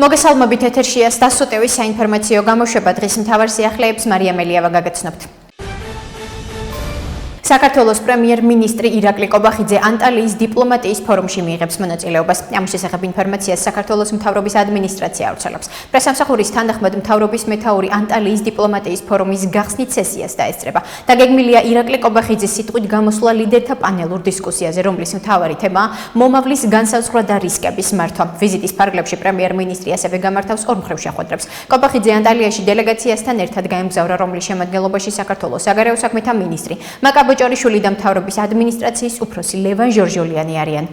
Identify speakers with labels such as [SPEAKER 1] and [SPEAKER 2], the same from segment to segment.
[SPEAKER 1] მოგესალმებით ეთერშია სტასუტევის საინფორმაციო გამოშვება დღის მთავარ სიახლეებს მარია მელიავა გაგაცნობთ. საქართველოს პრემიერ-მინისტრი ირაკლი კობახიძე ანტალიის დიპლომატიის ფორუმში მიიღებს მონაწილეობას. ამ შესახებ ინფორმაციას საქართველოს მთავრობის ადმინისტრაცია ავრცელებს. პრესამსახურის თანახმად მთავრობის მეთაური ანტალიის დიპლომატიის ფორუმის გახსნით სესიას დაესწრება. დაგეგმილია ირაკლი კობახიძის სიტყვით გამოსვლა ლიდერთა პანელურ დისკუსიაზე, რომლის მთავარი თემაა მომავლის განსაზღვრა და რისკების მართვა. ვიზიტის ფარგლებში პრემიერ-მინისტრი ასევე გამართავს ორმხრივ შეხვედრებს. კობახიძე ანტალიაში დელეგაციასთან ერთად გაემგზავრა, რომლის შემადგენლობაში საქართველოს საგარეო საქმეთა მინისტრი ბოჭორიშვილი და მთავრობის ადმინისტრაციის უფროსი ლევან ჟორჟოლიანი არიან.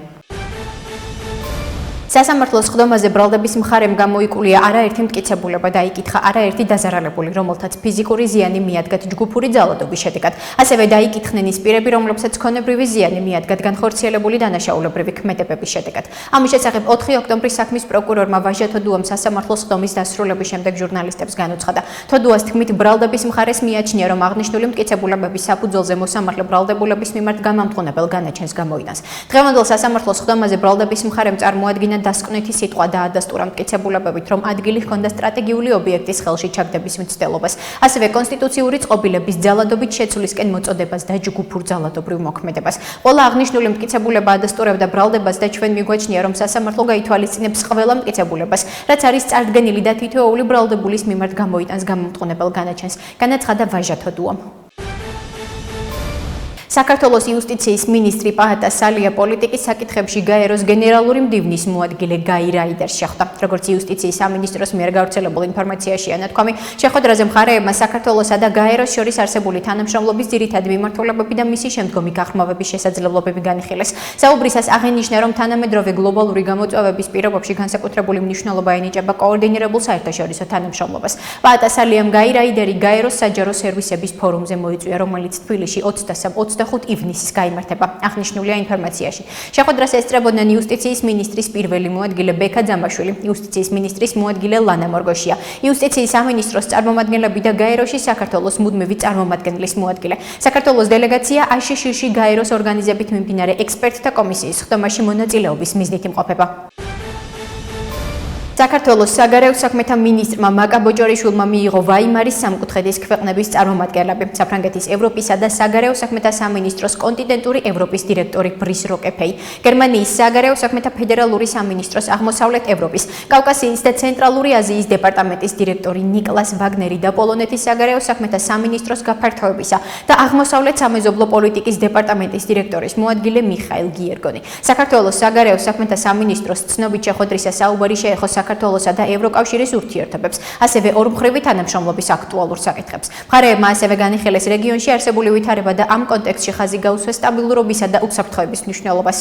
[SPEAKER 1] სასამართლოს ხდომაზე ბრალდების მხარემ გამოიკულია არაერთი მტკიცებულება და იკითხა არაერთი დაზარალებული, რომელთაც ფიზიკური ზიანი მიადგათ ჯგუფური ძალადობის შედეგად. ასევე დაიკითხნენ ის პირები, რომლებსაც ქონებრივი ზიანი მიადგათ განხორციელებული დანაშაულებრივი ქმედებების შედეგად. ამის შესახებ 4 ოქტომბრის საქმის პროკურორმა ვაჟა თოდუამ სასამართლოს ხდომის დასრულების შემდეგ ჟურნალისტებს განუცხადა. თოდუას თქმით, ბრალდების მხარეს მიაჩნია, რომ აღნიშნული მტკიცებულებების საფუძველზე მოსამართლე ბრალდებულების მიმართ გამამტყუნებელ განაჩენს გამოიტანს. დღევანდელ სასამართლოს ხდომაზე ბრალდების მხარემ წარმოადგინა დასკვნითი სიტყვა და ადასტურა მტკიცებულებებით, რომ ადგილი ჰქონდა სტრატეგიული ობიექტის ხელში ჩაგდების მცდელობას, ასევე კონსტიტუციური წყობილების ძალადობით შეცვლისკენ მოწოდებას და ჯგუფურ ძალადობრივ მოქმედებას. ყველა აღნიშნული მტკიცებულება ადასტურებდა ბრალდებას და ჩვენ მიგვაჩნია, რომ სასამართლო გაითვალისწინებს ყველა მტკიცებულებას, რაც არის წარდგენილი და თითოეული ბრალდებულის მიმართ გამოიტანს გამამტყუნებელ განაჩენს, განაცხადა ვაჟა თოდუამ. საქართველოს იუსტიციის მინისტრი პაატა სალია პოლიტიკის საკითხებში გაეროს გენერალური მდივნის მოადგილე გაი რაიდერს შეხვდა. როგორც იუსტიციის სამინისტროს მიერ გავრცელებულ ინფორმაციაშია ნათქვამი, შეხვედრაზე მხარეებმა საქართველოსა და გაეროს შორის არსებული თანამშრომლობის ძირითადი მიმართულებები და მისი შემდგომი გახმოვების შესაძლებლობები განიხილეს. საუბრისას აღენიშნა, რომ თანამედროვე გლობალური გამოწვევების პირობებში განსაკუთრებული მნიშვნელობა ენიჭება კოორდინირებულ საერთაშორისო თანამშრომლობას. პაატა სალიამ გაი რაიდერი გაეროს საჯარო სერვისების ფორუმზე მოიწვია, რომელიც თბილისში 25 ივნისის გაიმართება. აღნიშნულია ინფორმაციაში. შეხვედრას ესწრებოდნენ იუსტიციის მინისტრის პირველი მოადგილე ბექა ძამაშვილი, იუსტიციის მინისტრის მოადგილე ლანა მორგოშია, იუსტიციის სამინისტროს წარმომადგენლები და გაეროში საქართველოს მუდმივი წარმომადგენლის მოადგილე. საქართველოს დელეგაცია აშშ-ში გაეროს ორგანიზებით მიმდინარე ექსპერტთა კომისიის ხდომაში მონაწილეობის მიზნით იმყოფება. საქართველოს საგარეო საქმეთა მინისტრმა მაკა ბოჭორიშვილმა მიიღო ვაიმარის სამკუთხედის ქვეყნების წარმომადგენლები. საფრანგეთის ევროპისა და საგარეო საქმეთა სამინისტროს კონტინენტური ევროპის დირექტორი ბრის როკეფეი, გერმანიის საგარეო საქმეთა ფედერალური სამინისტროს აღმოსავლეთ ევროპის, კავკასიის და ცენტრალური აზიის დეპარტამენტის დირექტორი ნიკლას ვაგნერი და პოლონეთის საგარეო საქმეთა სამინისტროს გაფართოებისა და აღმოსავლეთ სამეზობლო პოლიტიკის დეპარტამენტის დირექტორის მოადგილე მიხაილ გიერგონი. საქართველოს საგარეო საქმეთა სამინისტროს ცნობით შეხვედრისა საუბარი შეეხო საქართველოსა და ევროკავშირის ურთიერთობებს, ასევე ორმხრივი თანამშრომლობის აქტუალურ საკითხებს. მხარეებმა ასევე განიხილეს რეგიონში არსებული ვითარება და ამ კონტექსტში ხაზი გაუსვეს სტაბილურობისა და უსაფრთხოების მნიშვნელობას.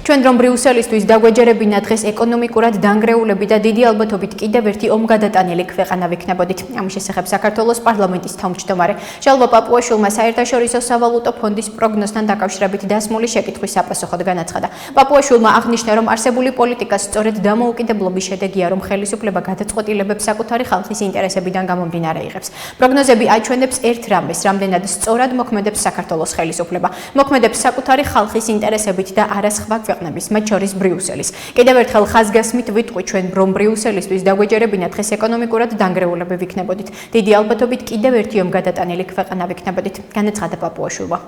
[SPEAKER 1] ჩვენ რომ ბრიუსელისთვის დაგვეჯერებინა დღეს ეკონომიკურად დანგრეულები და დიდი ალბათობით კიდევ ერთი ომგადატანილი ქვეყანა ვიქნებოდით. ამის შესახებ საქართველოს პარლამენტის თავმჯდომარე ჟალვა პაპუაშვილმა საერთაშორისო სავალუტო ფონდის პროგნოზთან დაკავშირებით დასმული შეკითხვის საპასუხოდ განაცხადა. პაპუაშვილმა აღნიშნა, რომ არსებული პოლიტიკა სწორედ დამოუკიდებლობის შედეგია, რომ ხელისუფლება გადაწყვეტილებებს საკუთარი ხალხის ინტერესებიდან გამომდინარე იღებს. პროგნოზები აჩვენებს ერთ რამეს, რამდენად სწორად მოქმედებს საქართველოს ხელისუფლება. მოქმედებს საკუთარი ხალხის ინტერესებით და არა სხვა ქვეყნების, მათ შორის ბრიუსელის. კიდევ ერთხელ ხაზგასმით ვიტყვი ჩვენ, რომ ბრიუსელისთვის დაგვეჯერებინა დღეს ეკონომიკურად დანგრეულები ვიქნებოდით. დიდი ალბათობით კიდევ ერთი ომგადატანილი ქვეყანა ვიქნებოდით, განაცხადა პაპუაშვილმა.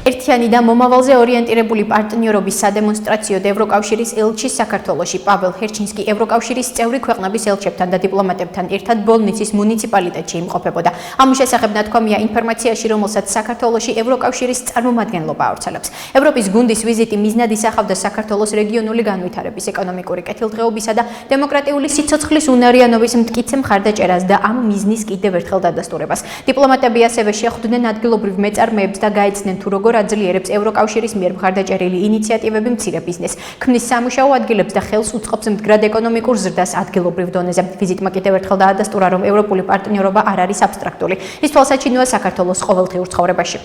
[SPEAKER 1] ერთიანი და მომავალზე ორიენტირებული პარტნიორობის სადემონსტრაციოდ ევროკავშირის ელჩი საქართველოში პაվել ჰერჩინსკი ევროკავშირის წევრი ქვეყნების ელჩებთან და დიპლომატებთან ერთად ბოლნიცის მუნიციპალიტეტში იმყოფებოდა. ამის შესახებ ნათქვამია ინფორმაციაში, რომელსაც საქართველოში ევროკავშირის წარმომადგენლობა ავრცელებს. ევროპის გუნდის ვიზიტი მიზნად ისახავდა საქართველოს რეგიონული განვითარების, ეკონომიკური კეთილდღეობისა და დემოკრატიული სიცოცხლის უნარიანობის მტკიცე მხარდაჭერას და ამ მიზნის კიდევ ერთხელ დადასტურებას. დიპლომატები ასევე შეხვდნენ ადგილობრივ მეწარმეებს და გაეცნენ თუ როგორ აძლიერებს ევროკავშირის მიერ მხარდაჭერილი ინიციატივები მცირე ბიზნესს, ქმნის სამუშაო ადგილებს და ხელს უწყობს მდგრად ეკონომიკურ ზრდას ადგილობრივ დონეზე. ვიზიტმა კიდევ ერთხელ დაადასტურა, რომ ევროპული პარტნიორობა არ არის აბსტრაქტული. ის თვალსაჩინოა საქართველოს ყოველდღიურ ცხოვრებაში.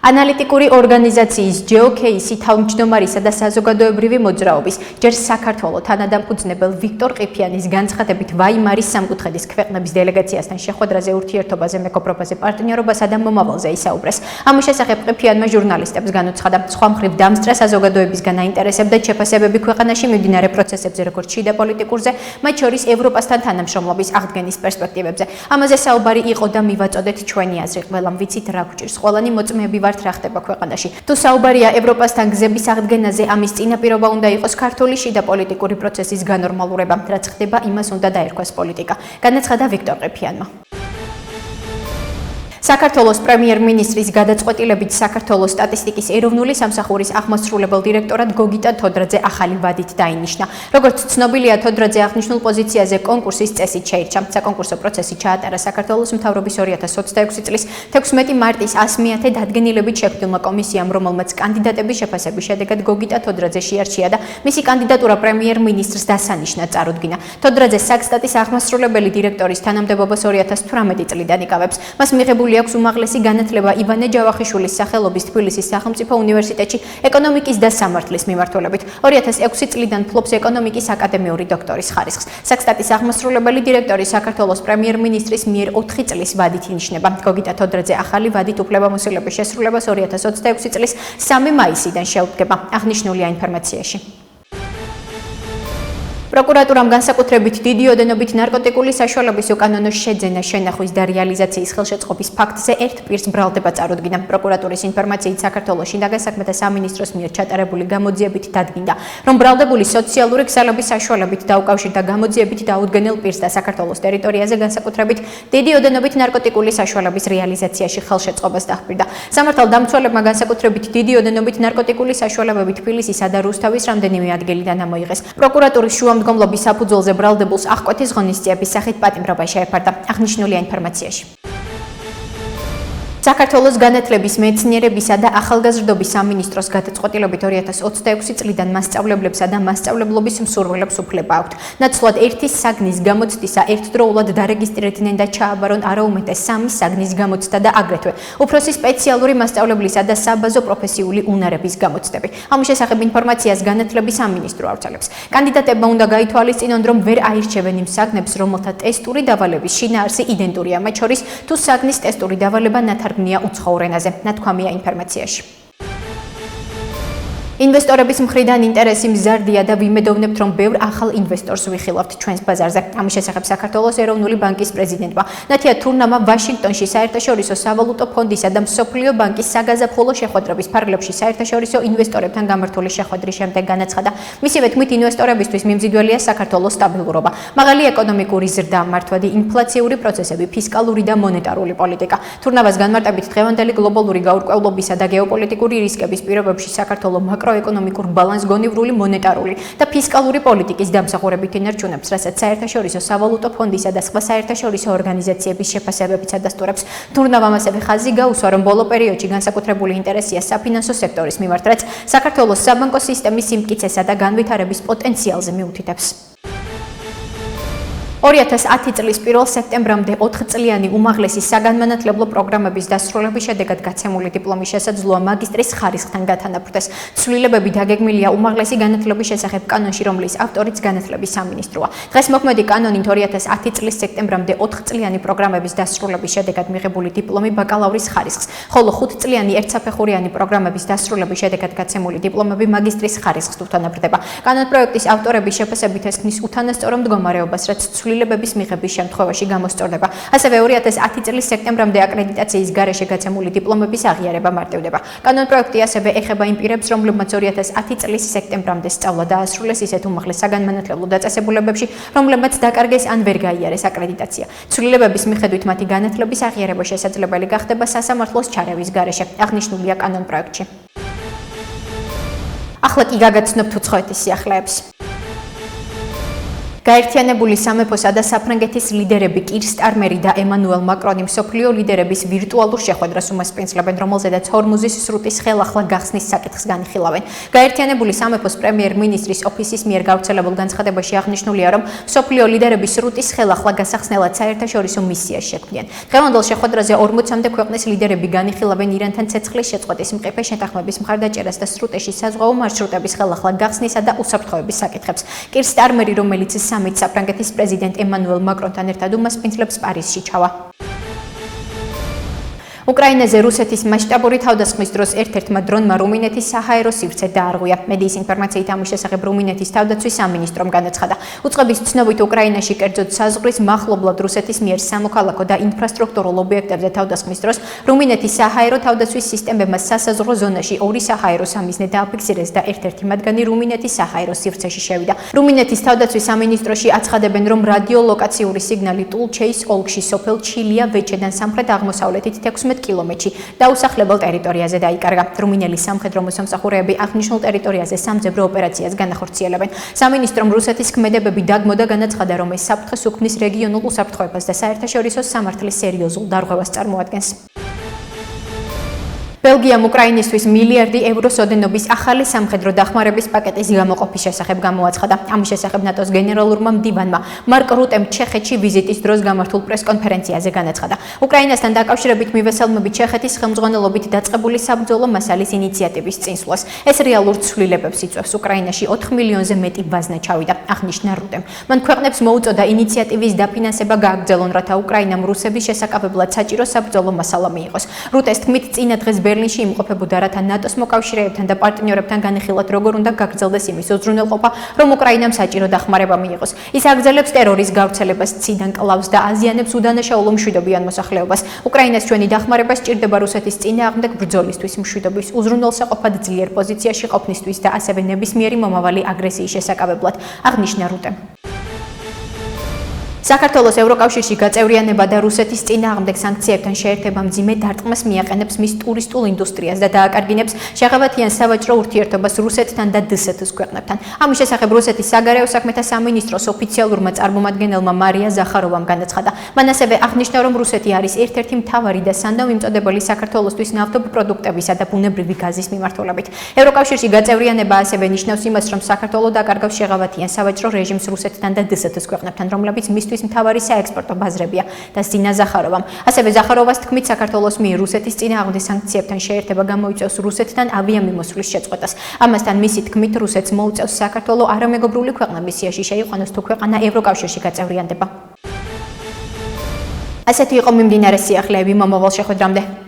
[SPEAKER 1] ანალიტიკური ორგანიზაციის GeoCase თავმჯდომარისა და საზოგადოებრივი მოძრაობის ჯერ საქართველოს თანადამფუძნებელ ვიქტორ ყიფიანის განცხადებით ვაიმარის სამკუთხედის ქვეყნების დელეგაციასთან შეხვედრაზე ურთიერთობაზე, მეგობრობაზე, პარტნიორობასა და მომავალზე ისაუბრეს. ამის შესახებ ყიფიანმა ჟურნალისტებს განუცხადა, სხვა მხრივ დამსწრა საზოგადოებისგან აინტერესებდა შეფასებები ქვეყანაში მიმდინარე პროცესებზე, როგორც შიდა პოლიტიკურზე, მათ შორის ევროპასთან თანამშრომლობის აღდგენის პერსპექტივებზე. ამაზე საუბარი იყო და მივაწოდეთ ჩვენი აზრი. ყველამ ვიცით რა გვჭირს, ყველანი მოწმეები ვართ რა ხდება ქვეყანაში. თუ საუბარია ევროპასთან გზების აღდგენაზე, ამის წინაპირობა უნდა იყოს ქართული შიდა პოლიტიკური პროცესის განორმალურება. რაც ხდება, იმას უნდა დაერქვას პოლიტიკა. განაცხადა ვიქტორ ყიფიანმა. საქართველოს პრემიერ-მინისტრის გადაწყვეტილებით საქართველოს სტატისტიკის ეროვნული სამსახურის აღმასრულებელ დირექტორად გოგიტა თოდრაძე ახალი ვადით დაინიშნა. როგორც ცნობილია, თოდრაძე აღნიშნულ პოზიციაზე კონკურსის წესით შეირჩა. საკონკურსო პროცესი ჩაატარა საქართველოს მთავრობის 2026 წლის 16 მარტის 100-ათე დადგენილებით შექმნილმა კომისიამ, რომელმაც კანდიდატების შეფასების შედეგად გოგიტა თოდრაძე შეარჩია და მისი კანდიდატურა პრემიერ-მინისტრს დასანიშნად წარუდგინა. თოდრაძე საკსტატის აღმასრულებელი დირექტორის თანამდებობას 2018 წლიდან იკავებს. მას მიღებული აქვს უმაღლესი განათლება ივანე ჯავახიშვილის სახელობის თბილისის სახელმწიფო უნივერსიტეტში ეკონომიკის და სამართლის მიმართულებით. 2006 წლიდან ფლობს ეკონომიკის აკადემიური დოქტორის ხარისხს. საკსტატის აღმასრულებელი დირექტორი საქართველოს პრემიერ-მინისტრის მიერ 4 წლის ვადით ინიშნება. გოგიტა თოდრაძე ახალი ვადით უფლებამოსილების შესრულებას 2026 წლის 3 მაისიდან შეუდგება. აღნიშნულია ინფორმაციაში. პროკურატურამ განსაკუთრებით დიდი ოდენობით ნარკოტიკული საშუალების უკანონო შეძენა, შენახვის და რეალიზაციის ხელშეწყობის ფაქტზე ერთ პირს ბრალდება წარუდგინა. პროკურატურის ინფორმაციით საქართველოს შინაგან საქმეთა სამინისტროს მიერ ჩატარებული გამოძიებით დადგინდა, რომ ბრალდებული სოციალური ქსელების საშუალებით დაუკავშირდა გამოძიებით დაუდგენელ პირს და საქართველოს ტერიტორიაზე განსაკუთრებით დიდი ოდენობით ნარკოტიკული საშუალების რეალიზაციაში ხელშეწყობას დაჰყვირდა. სამართალდამცველებმა განსაკუთრებით დიდი ოდენობით ნარკოტიკული საშუალებები თბილისისა და რუსთავის რამდენიმე ადგილიდან ამოიღეს. პროკურატურის შუამდგომლობის საფუძველზე ბრალდებულს აღკვეთის ღონისძიების სახით პატიმრობა შეეფარდა. აღნიშნულია ინფორმაციაში. საქართველოს განათლების, მეცნიერებისა და ახალგაზრდობის სამინისტროს გადაწყვეტილებით 2026 წლიდან მასწავლებლებსა და მასწავლებლობის მსურველებს უფლება აქვთ. ნაცვლად ერთი საგნის გამოცდისა ერთდროულად დარეგისტრირდნენ და ჩააბარონ არაუმეტეს 3 საგნის გამოცდა და აგრეთვე უფროსი სპეციალური მასწავლებლისა და საბაზო პროფესიული უნარების გამოცდები. ამის შესახებ ინფორმაციას განათლების სამინისტრო ავრცელებს. კანდიდატებმა უნდა გაითვალისწინონ, რომ ვერ აირჩევენ იმ საგნებს, რომელთა ტესტური დავალების შინაარსი იდენტურია, მათ შორის თუ საგნის ტესტური დავალება ნათარგმნია უცხოურ ენაზე. ნათქვამია ინფორმაციაში. ინვესტორების მხრიდან ინტერესი მზარდია და ვიმედოვნებთ, რომ ბევრ ახალ ინვესტორს ვიხილავთ ჩვენს ბაზარზე. ამის შესახებ საქართველოს ეროვნული ბანკის პრეზიდენტმა ნათია თურნამმა ვაშინგტონში საერთაშორისო სავალუტო ფონდისა და მსოფლიო ბანკის საგაზაფხულო შეხვედრების ფარგლებში საერთაშორისო ინვესტორებთან გამართული შეხვედრის შემდეგ განაცხადა, მისივე თქმით, ინვესტორებისთვის მიმზიდველია საქართველოს სტაბილურობა, მაღალი ეკონომიკური ზრდა, მართვადი ინფლაციური პროცესები, ფისკალური და მონეტარული პოლიტიკა. თურნამას განმარტებით, დღევანდელი გლობალური გაურკვევლობისა და გეოპოლიტიკური რისკების პირობებში საქართველოს ეკონომიკურ ბალანს გონივრული მონეტარული და ფისკალური პოლიტიკის დამსახურებით ინარჩუნებს, რასაც საერთაშორისო სავალუტო ფონდისა და სხვა საერთაშორისო ორგანიზაციების შეფასებებიც ადასტურებს. თურნამამ ასევე ხაზი გაუსვა, რომ ბოლო პერიოდში განსაკუთრებული ინტერესია საფინანსო სექტორის მიმართ, რაც საქართველოს საბანკო სისტემის სიმტკიცესა და განვითარების პოტენციალზე მიუთითებს. 2010 წლის 1 სექტემბრამდე 4 წლიანი უმაღლესი საგანმანათლებლო პროგრამების დასრულების შედეგად გაცემული დიპლომის შესაძლოა მაგისტრის ხარისხთან გათანაბრდეს. ცვლილებები დაგეგმილია უმაღლესი განათლების შესახებ კანონში, რომლის ავტორიც განათლების სამინისტროა. დღეს მოქმედი კანონით 2010 წლის სექტემბრამდე 4 წლიანი პროგრამების დასრულების შედეგად მიღებული დიპლომი ბაკალავრის ხარისხს, ხოლო 5 წლიანი ერთსაფეხურიანი პროგრამების დასრულების შედეგად გაცემული დიპლომები მაგისტრის ხარისხს უთანაბრდება. კანონპროექტის ავტორების შეფასებით ეს ქმნის უთანასწორო მდგომარეობას, რაც ცვლილებების მიღების შემთხვევაში გამოსწორდება. ასევე 2010 წლის სექტემბრამდე აკრედიტაციის გარეშე გაცემული დიპლომების აღიარება მარტივდება. კანონპროექტი ასევე ეხება იმ პირებს, რომლებმაც 2010 წლის სექტემბრამდე სწავლა დაასრულეს ისეთ უმაღლეს საგანმანათლებლო დაწესებულებებში, რომლებმაც დაკარგეს ან ვერ გაიარეს აკრედიტაცია. ცვლილებების მიხედვით მათი განათლების აღიარება შესაძლებელი გახდება სასამართლოს ჩარევის გარეშე. აღნიშნულია კანონპროექტში. ახლა კი გაგაცნობთ უცხოეთის სიახლეებს. გაერთიანებული სამეფოსა და საფრანგეთის ლიდერები კირ სტარმერი და ემანუელ მაკრონი მსოფლიო ლიდერების ვირტუალურ შეხვედრას უმასპინძლებენ, რომელზედაც ჰორმუზის სრუტის ხელახლა გახსნის საკითხს განიხილავენ. გაერთიანებული სამეფოს პრემიერ-მინისტრის ოფისის მიერ გავრცელებულ განცხადებაში აღნიშნულია, რომ მსოფლიო ლიდერები სრუტის ხელახლა გასახსნელად საერთაშორისო მისიას შექმნიან. დღევანდელ შეხვედრაზე 40-მდე ქვეყნის ლიდერები განიხილავენ ირანთან ცეცხლის შეწყვეტის მყიფე შეთანხმების მხარდაჭერას და სრუტეში საზღვაო მარშრუტების ხელახლა გახსნისა და უსაფრთხოების საკითხებს. კირ სტარმერი, რომელიც სამით საფრანგეთის პრეზიდენტ ემანუელ მაკრონთან ერთად უმასპინძლებს პარიზში ჩავა. უკრაინაზე რუსეთის მასშტაბური თავდასხმის დროს ერთ-ერთმა დრონმა რუმინეთის საჰაერო სივრცე დაარღვია. მედიის ინფორმაციით ამის შესახებ რუმინეთის თავდაცვის სამინისტრომ განაცხადა. უწყების ცნობით უკრაინაში კერძოდ საზღვრის მახლობლად რუსეთის მიერ სამოქალაქო და ინფრასტრუქტურულ ობიექტებზე თავდასხმის დროს რუმინეთის საჰაერო თავდაცვის სისტემებმა სასაზღვრო ზონაში ორი საჰაერო სამიზნე დააფიქსირეს და ერთ-ერთი მათგანი რუმინეთის საჰაერო სივრცეში შევიდა. რუმინეთის თავდაცვის სამინისტროში აცხადებენ, რომ რადიოლოკაციური სიგნალი ტულჩეის ოლქში სოფელ ჩილია ვეჩედან სამხრეთ-აღმოსავლეთით 16 კილომეტრში დაუსახლებელ ტერიტორიაზე დაიკარგა. რუმინელი სამხედრო მოსამსახურეები აღნიშნულ ტერიტორიაზე სამძებრო ოპერაციას განახორციელებენ. სამინისტრომ რუსეთის ქმედებები დაგმო და განაცხადა, რომ ეს საფრთხეს უქმნის რეგიონულ უსაფრთხოებას და საერთაშორისო სამართლის სერიოზულ დარღვევას წარმოადგენს. ბელგიამ უკრაინისთვის მილიარდი ევროს ოდენობის ახალი სამხედრო დახმარების პაკეტის გამოყოფის შესახებ გამოაცხადა. ამის შესახებ ნატოს გენერალურმა მდივანმა მარკ რუტემ ჩეხეთში ვიზიტის დროს გამართულ პრეს-კონფერენციაზე განაცხადა. უკრაინასთან დაკავშირებით მივესალმებით ჩეხეთის ხელმძღვანელობით დაწყებული საბრძოლო მასალის ინიციატივის წინსვლას. ეს რეალურ ცვლილებებს იწვევს. უკრაინაში 4 მილიონზე მეტი ვაზნა ჩავიდა, აღნიშნა რუტემ. მან ქვეყნებს მოუწოდა ინიციატივის დაფინანსება გააგრძელონ, რათა უკრაინამ რუსების შესაკავებლად საჭირო საბრძოლო მასალა მიიღოს. რუტეს თქმით, წინა დღეს ბერლინში იმყოფებოდა, რათა ნატოს მოკავშირეებთან და პარტნიორებთან განიხილათ, როგორ უნდა გაგრძელდეს იმის უზრუნველყოფა, რომ უკრაინამ საჭირო დახმარება მიიღოს. ის აგრძელებს ტერორის გავრცელებას, ციდან კლავს და აზიანებს უდანაშაულო მშვიდობიან მოსახლეობას. უკრაინას ჩვენი დახმარება სჭირდება რუსეთის წინააღმდეგ ბრძოლისთვის, მშვიდობის უზრუნველსაყოფად ძლიერ პოზიციაში ყოფნისთვის და ასევე ნებისმიერი მომავალი აგრესიის შესაკავებლად, აღნიშნა რუტემ. საქართველოს ევროკავშირში გაწევრიანება და რუსეთის წინააღმდეგ სანქციებთან შეერთება მძიმე დარტყმას მიაყენებს მის ტურისტულ ინდუსტრიას და დააკარგინებს შეღებათიან სავაჭრო ურთიერთობას რუსეთთან და დსთ-ს ქვეყნებთან. ამის შესახებ რუსეთის საგარეო საქმეთა სამინისტროს ოფიციალურმა წარმომადგენელმა მარია ზახაროვამ განაცხადა. მან ასევე აღნიშნა, რომ რუსეთი არის ერთ-ერთი მთავარი და სანდომიმწოდებელი საქართველოსთვის ნავთობპროდუქტებისა და ბუნებრივი გაზის მიმართულებით. ევროკავშირში გაწევრიანება ასევე ნიშნავს იმას, რომ საქართველო დაკარგავს შეღებათიან სავაჭრო რეჟიმს რუსეთთან და დსთ-ს ქვეყნებთან, რომლებიც მისთვის მთავარი საექსპორტო ბაზრებია და ზინა ზახაროვამ. ასევე ზახაროვას თქმით, საქართველოს მიერ რუსეთის წინააღმდეგ სანქციებთან შეერთება გამოიწვევს რუსეთთან ავიამიმოსვლის შეწყვეტას. ამასთან მისი თქმით, რუსეთს მოუწევს საქართველო არამეგობრული ქვეყნების სიაში შეიყვანოს თუ ქვეყანა ევროკავშირში გაწევრიანდება. ასეთი იყო მიმდინარე სიახლეები მომავალ შეხვედრამდე.